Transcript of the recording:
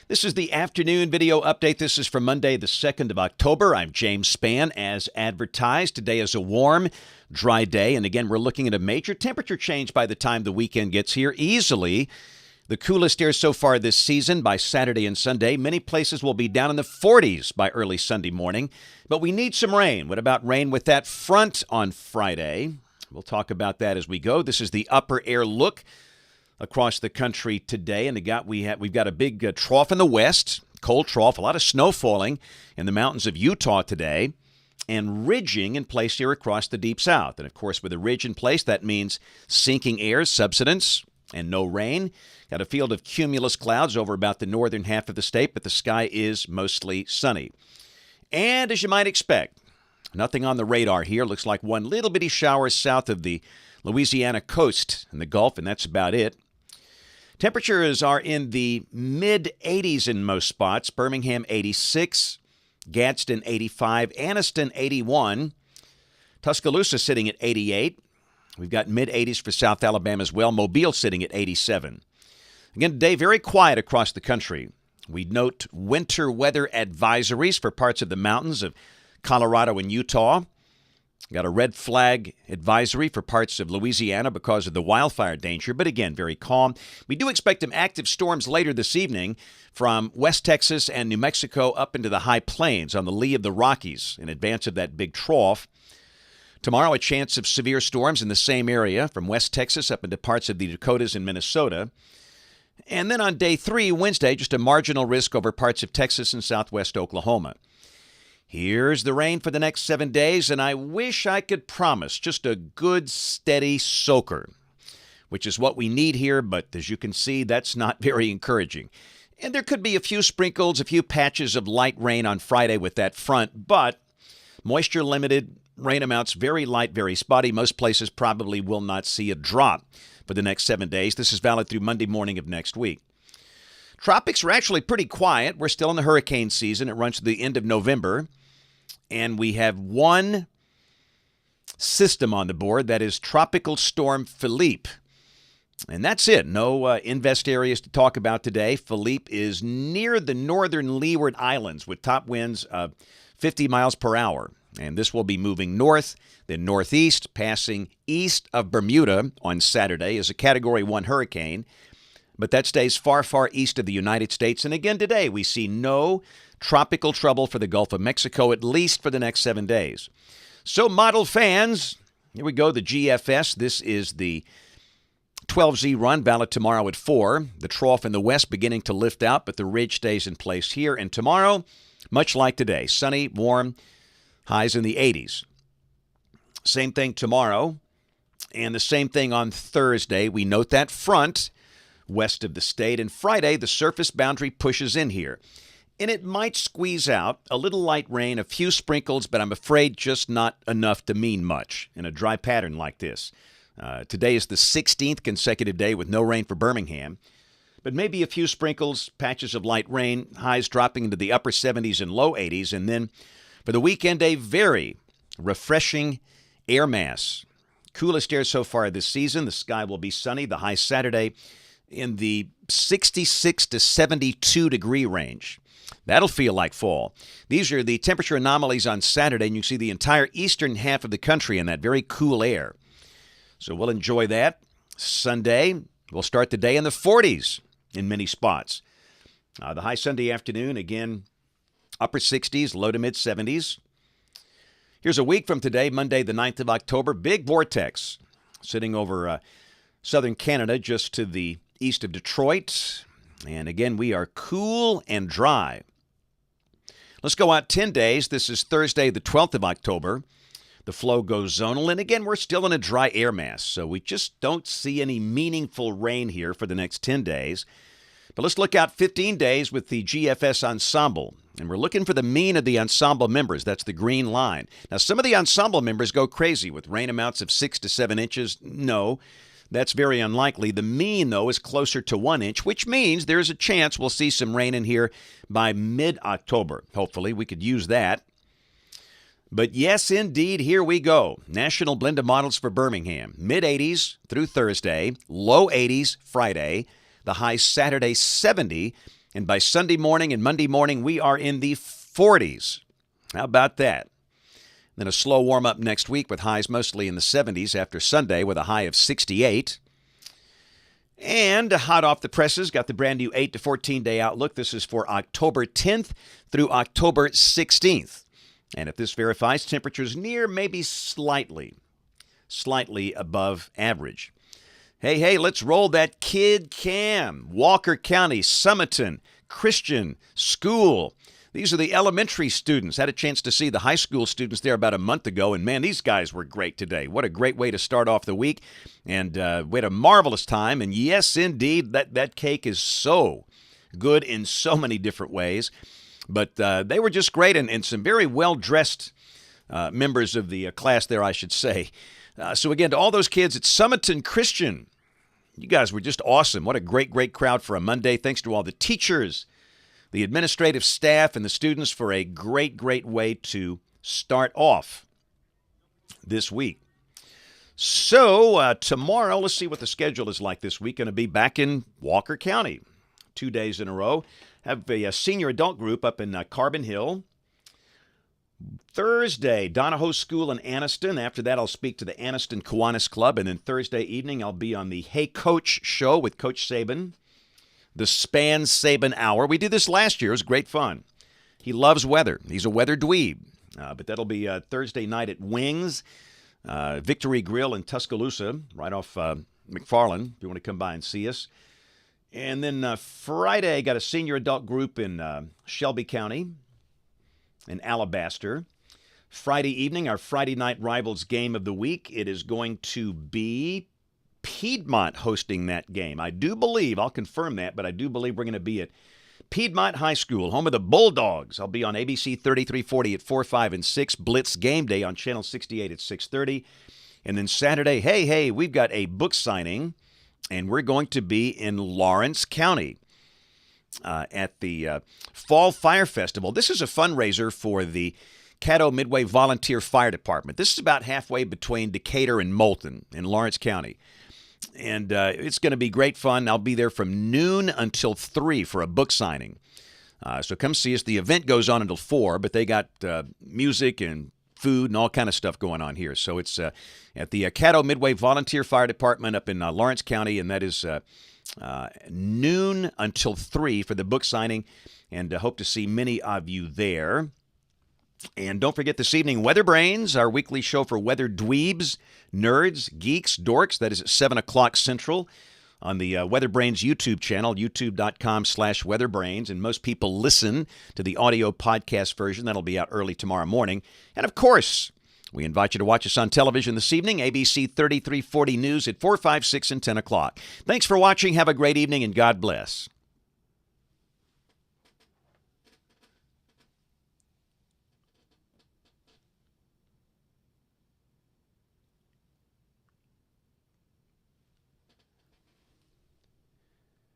This is the afternoon video update. This is for Monday, the 2nd of October. I'm James Spann, as advertised. Today is a warm, dry day, and again, we're looking at a major temperature change by the time the weekend gets here. Easily the coolest air so far this season by Saturday and Sunday. Many places will be down in the 40s by early Sunday morning, but we need some rain. What about rain with that front on Friday? We'll talk about that as we go. This is the upper air look across the country today, and we've got a big trough in the west, cold trough, a lot of snow falling in the mountains of Utah today, and ridging in place here across the deep south. And of course, with a ridge in place, that means sinking air, subsidence, and no rain. Got a field of cumulus clouds over about the northern half of the state, but the sky is mostly sunny. And as you might expect, nothing on the radar here. Looks like one little bitty shower south of the Louisiana coast and the Gulf, and that's about it. Temperatures are in the mid-80s in most spots. Birmingham, 86. Gadsden, 85. Anniston, 81. Tuscaloosa sitting at 88. We've got mid-80s for South Alabama as well. Mobile sitting at 87. Again, today, very quiet across the country. We note winter weather advisories for parts of the mountains of Colorado and Utah. Got a red flag advisory for parts of Louisiana because of the wildfire danger, but again, very calm. We do expect some active storms later this evening from West Texas and New Mexico up into the high plains on the lee of the Rockies in advance of that big trough. Tomorrow, a chance of severe storms in the same area from West Texas up into parts of the Dakotas and Minnesota. And then on day 3, Wednesday, just a marginal risk over parts of Texas and southwest Oklahoma. Here's the rain for the next 7 days, and I wish I could promise just a good, steady soaker, which is what we need here, but as you can see, that's not very encouraging. And there could be a few sprinkles, a few patches of light rain on Friday with that front, but moisture limited, rain amounts very light, very spotty. Most places probably will not see a drop for the next 7 days. This is valid through Monday morning of next week. Tropics are actually pretty quiet. We're still in the hurricane season. It runs to the end of November. And we have one system on the board, that is Tropical Storm Philippe. And that's it. No invest areas to talk about today. Philippe is near the northern Leeward Islands with top winds of 50 miles per hour. And this will be moving north, then northeast, passing east of Bermuda on Saturday as a Category 1 hurricane. But that stays far, far east of the United States. And again today, we see no tropical trouble for the Gulf of Mexico, at least for the next 7 days. So, model fans, here we go, the GFS. This is the 12Z run, valid tomorrow at 4. The trough in the west beginning to lift out, but the ridge stays in place here. And tomorrow, much like today, sunny, warm, highs in the 80s. Same thing tomorrow, and the same thing on Thursday. We note that front west of the state, and Friday, the surface boundary pushes in here. And it might squeeze out a little light rain, a few sprinkles, but I'm afraid just not enough to mean much in a dry pattern like this. Today is the 16th consecutive day with no rain for Birmingham, but maybe a few sprinkles, patches of light rain, highs dropping into the upper 70s and low 80s, and then for the weekend, a very refreshing air mass. Coolest air so far this season. The sky will be sunny. The high Saturday in the 66 to 72 degree range. That'll feel like fall. These are the temperature anomalies on Saturday, and you see the entire eastern half of the country in that very cool air. So we'll enjoy that. Sunday, we'll start the day in the 40s in many spots. The high Sunday afternoon, again, upper 60s, low to mid 70s. Here's a week from today, Monday, the 9th of October. Big vortex sitting over southern Canada, just to the east of Detroit. And again, we are cool and dry. Let's go out 10 days. This is Thursday, the 12th of October. The flow goes zonal. And again, we're still in a dry air mass, so we just don't see any meaningful rain here for the next 10 days. But let's look out 15 days with the GFS ensemble. And we're looking for the mean of the ensemble members. That's the green line. Now, some of the ensemble members go crazy with rain amounts of 6 to 7 inches. No, that's very unlikely. The mean, though, is closer to 1 inch, which means there's a chance we'll see some rain in here by mid-October. Hopefully, we could use that. But yes, indeed, here we go. National blend of models for Birmingham. Mid-80s through Thursday, low 80s Friday, the high Saturday 70, And by Sunday morning and Monday morning, we are in the 40s. How about that? Then a slow warm-up next week with highs mostly in the 70s after Sunday with a high of 68. And hot off the presses, got the brand new 8 to 14-day outlook. This is for October 10th through October 16th. And if this verifies, temperatures near, maybe slightly above average. Hey, let's roll that Kid Cam. Walker County, Summiton, Christian School. These are the elementary students. Had a chance to see the high school students there about a month ago, and man, these guys were great today. What a great way to start off the week, and we had a marvelous time. And yes, indeed, that cake is so good in so many different ways. But they were just great, and some very well-dressed members of the class there, I should say. So again, to all those kids at Summiton Christian, you guys were just awesome. What a great crowd for a Monday. Thanks to all the teachers, the administrative staff, and the students for a great way to start off this week. So tomorrow, let's see what the schedule is like this week. Going to be back in Walker County 2 days in a row. Have a senior adult group up in Carbon Hill. Thursday, Donahoe School in Anniston. After that, I'll speak to the Anniston Kiwanis Club. And then Thursday evening, I'll be on the Hey Coach show with Coach Saban, the Spann Saban Hour. We did this last year. It was great fun. He loves weather. He's a weather dweeb. But that'll be Thursday night at Wings, Victory Grill in Tuscaloosa, right off McFarland, if you want to come by and see us. And then Friday, got a senior adult group in Shelby County, in Alabaster. Friday evening, our Friday night rivals game of the week. It is going to be Piedmont hosting that game. I do believe, I'll confirm that, but I do believe we're going to be at Piedmont High School, home of the Bulldogs. I'll be on ABC 3340 at 4, 5, and 6. Blitz Game Day on Channel 68 at 6:30. And then Saturday, hey, we've got a book signing, and we're going to be in Lawrence County at the Fall Fire Festival. This is a fundraiser for the Caddo Midway Volunteer Fire Department. This is about halfway between Decatur and Moulton in Lawrence County. And it's going to be great fun. I'll be there from noon until 3 for a book signing. So come see us. The event goes on until 4, but they got music and food and all kind of stuff going on here. So it's at the Caddo Midway Volunteer Fire Department up in Lawrence County, and that is noon until 3 for the book signing, and hope to see many of you there. And don't forget this evening, Weather Brains, our weekly show for weather dweebs, nerds, geeks, dorks. That is at 7 o'clock Central on the Weather Brains YouTube channel, youtube.com/weatherbrains. And most people listen to the audio podcast version. That'll be out early tomorrow morning. And, of course, we invite you to watch us on television this evening, ABC 3340 News at 4, 5, 6, and 10 o'clock. Thanks for watching. Have a great evening, and God bless.